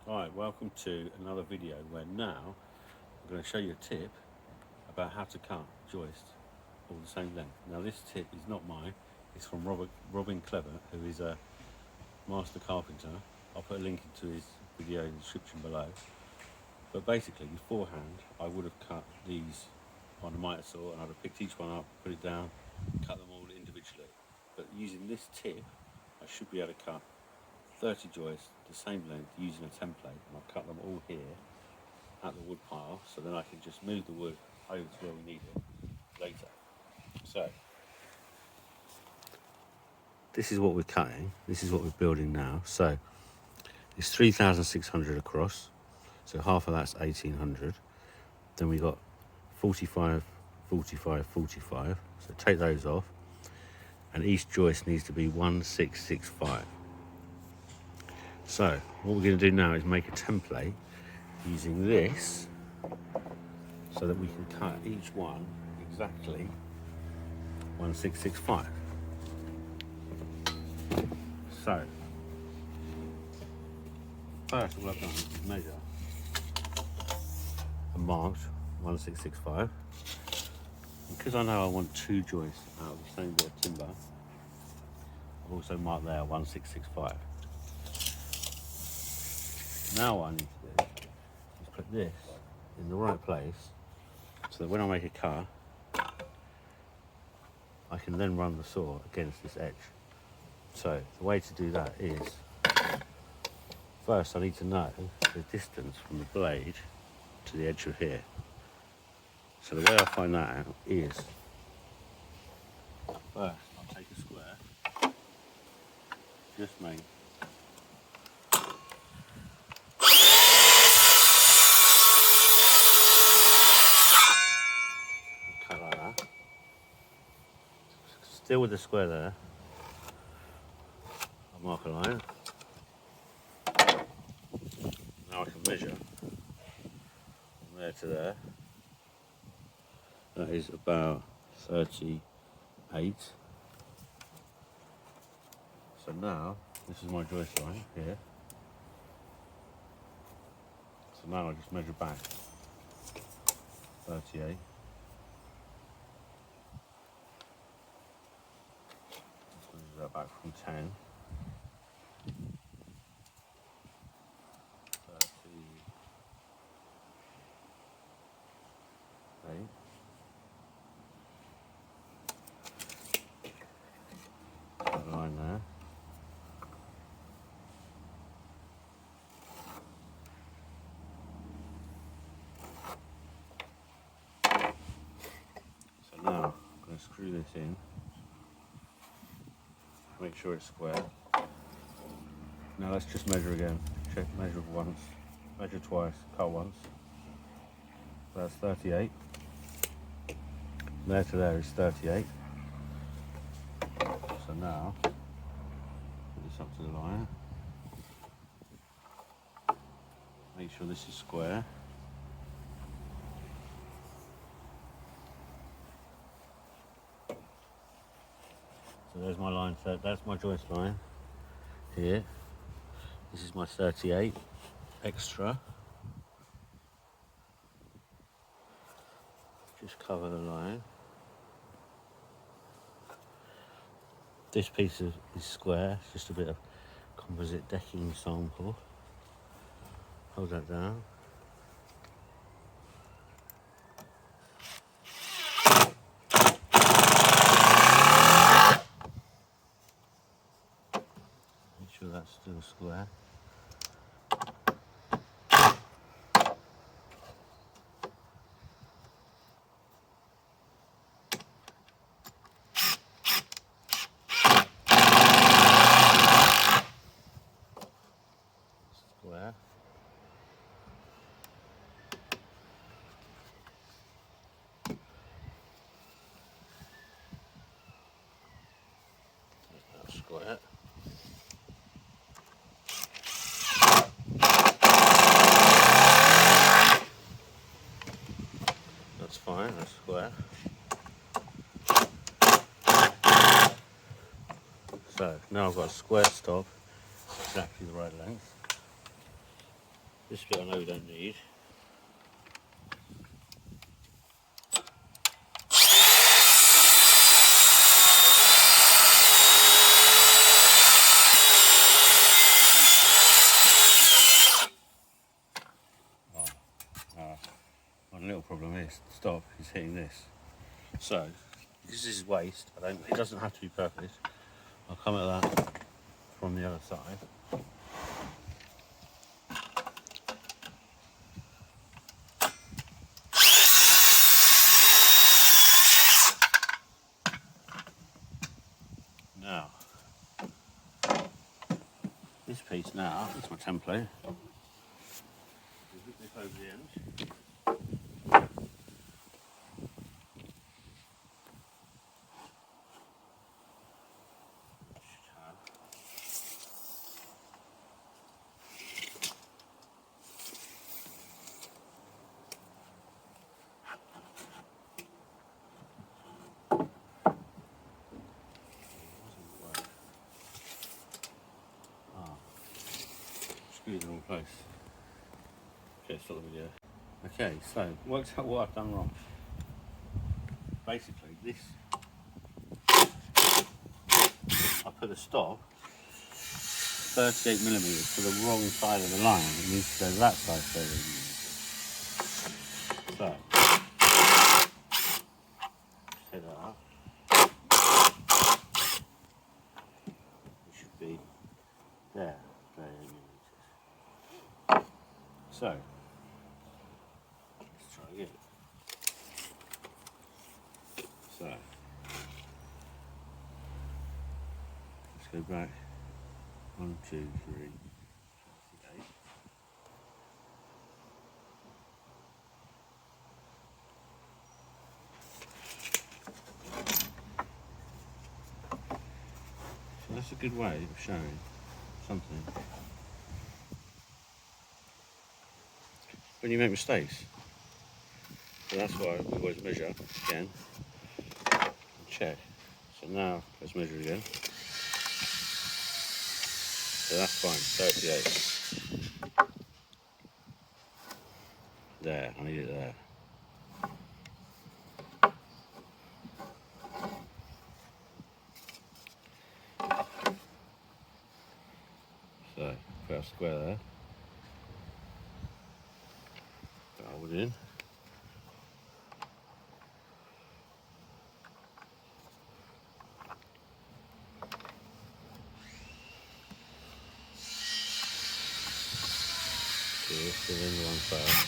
Right, welcome to another video where now I'm going to show you a tip about how to cut joists all the same length. Now this tip is not mine, it's from Robin Clevett, who is a master carpenter. I'll put a link into his video in the description below. But basically beforehand I would have cut these on a mitre saw and I'd have picked each one up, put it down, cut them all individually. But using this tip I should be able to cut 30 joists the same length using a template, and I'll cut them all here at the wood pile, so then I can just move the wood over to where we need it later. So this is what we're cutting, this is what we're building now. So it's 3,600 across, so half of that's 1,800. Then we got 45, 45, 45, so take those off, and each joist needs to be 1,665. So what we're going to do now is make a template using this so that we can cut each one exactly 1,665. So first all I've done is measure and marked 1,665. Because I know I want two joists out of the same bit of timber, I've also marked there 1,665. Now what I need to do is put this in the right place so that when I make a cut, I can then run the saw against this edge. So the way to do that is, first I need to know the distance from the blade to the edge of here. So the way I find that out is, first I'll take a square, just make still with the square there, I'll mark a line. Now I can measure from there to there. That is about 38. So now, this is my joist line here. So now I just measure back 38. That back from 10, 38, that line there, so now I'm going to screw this in. Make sure it's square. Now let's just measure again. Check, measure once, measure twice, cut once. So that's 38. There to there is 38. So now, put this up to the line. Make sure this is square. So there's my line, that's my joist line here. This is my 38 extra. Just cover the line. This piece is square, it's just a bit of composite decking sample. Hold that down. Sure that's still square. Square. That's square. That's fine, that's square. So now I've got a square stop, exactly the right length. This bit I know we don't need. One little problem is stop is hitting this. So this is waste. It doesn't have to be perfect. I'll come at that from the other side. Now, this piece now, it's my template. Hook this over the end. Screwed in the wrong place. Okay, stop the video. Okay, so worked out what I've done wrong. Basically, this I put a stop 38mm to the wrong side of the line. It needs to go that side further. So set that up. It should be there. 38mm. So let's try again. So let's go back. 1, 2, 3, 8. So that's a good way of showing something. When you make mistakes. So that's why we always measure again and check. So now let's measure again. So that's fine, 38. There, I need it there. So put a square there. Put our wood in. This is in one first.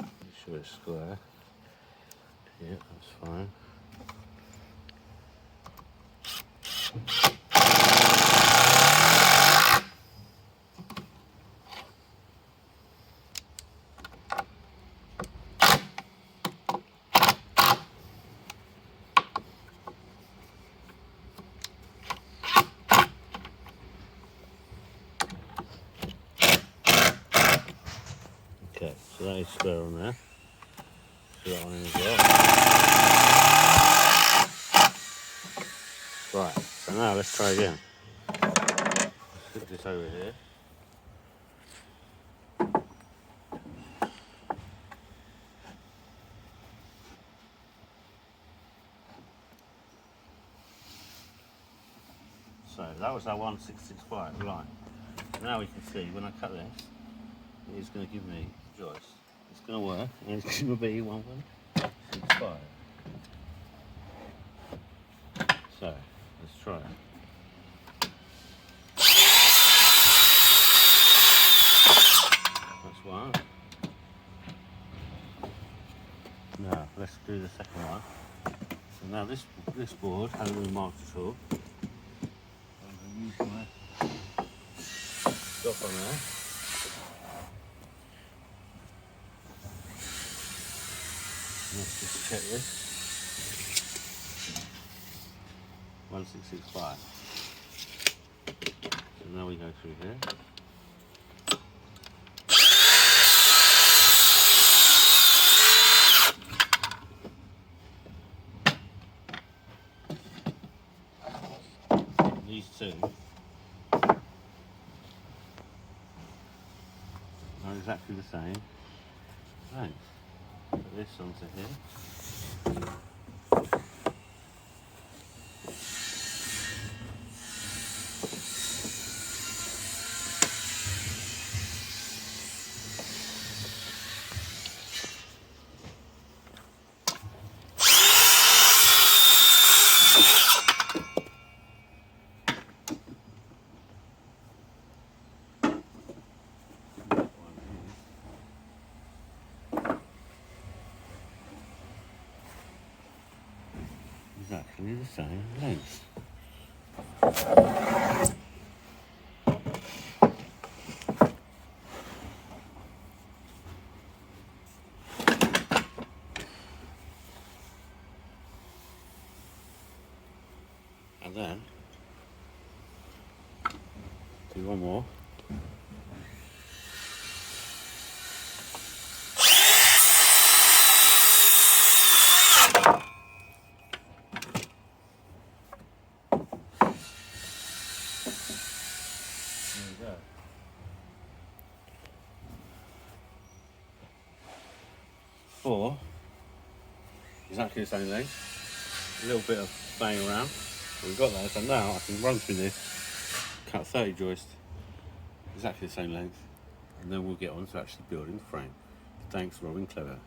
Make sure it's square. Yeah, that's fine. Okay, so that is square on there. Put that one in as well. Right, so now let's try again. Let's put this over here. So that was our 1665 line. Now we can see when I cut this, it's going to give me joist. It's going to work, and it's going to be 1165. So let's try it. That's one. Now let's do the second one. So now this board hasn't been marked at all. I'm going to use my stop on there. Let's just check this. 1665. So now we go through here. these two are exactly the same length. Put this onto here. Exactly the same length. And then do one more. There we go. Four, exactly the same length. A little bit of bang around. But we've got that, so now I can run through this, cut 30 joists, exactly the same length, and then we'll get on to actually building the frame. Thanks, Robin Clevett.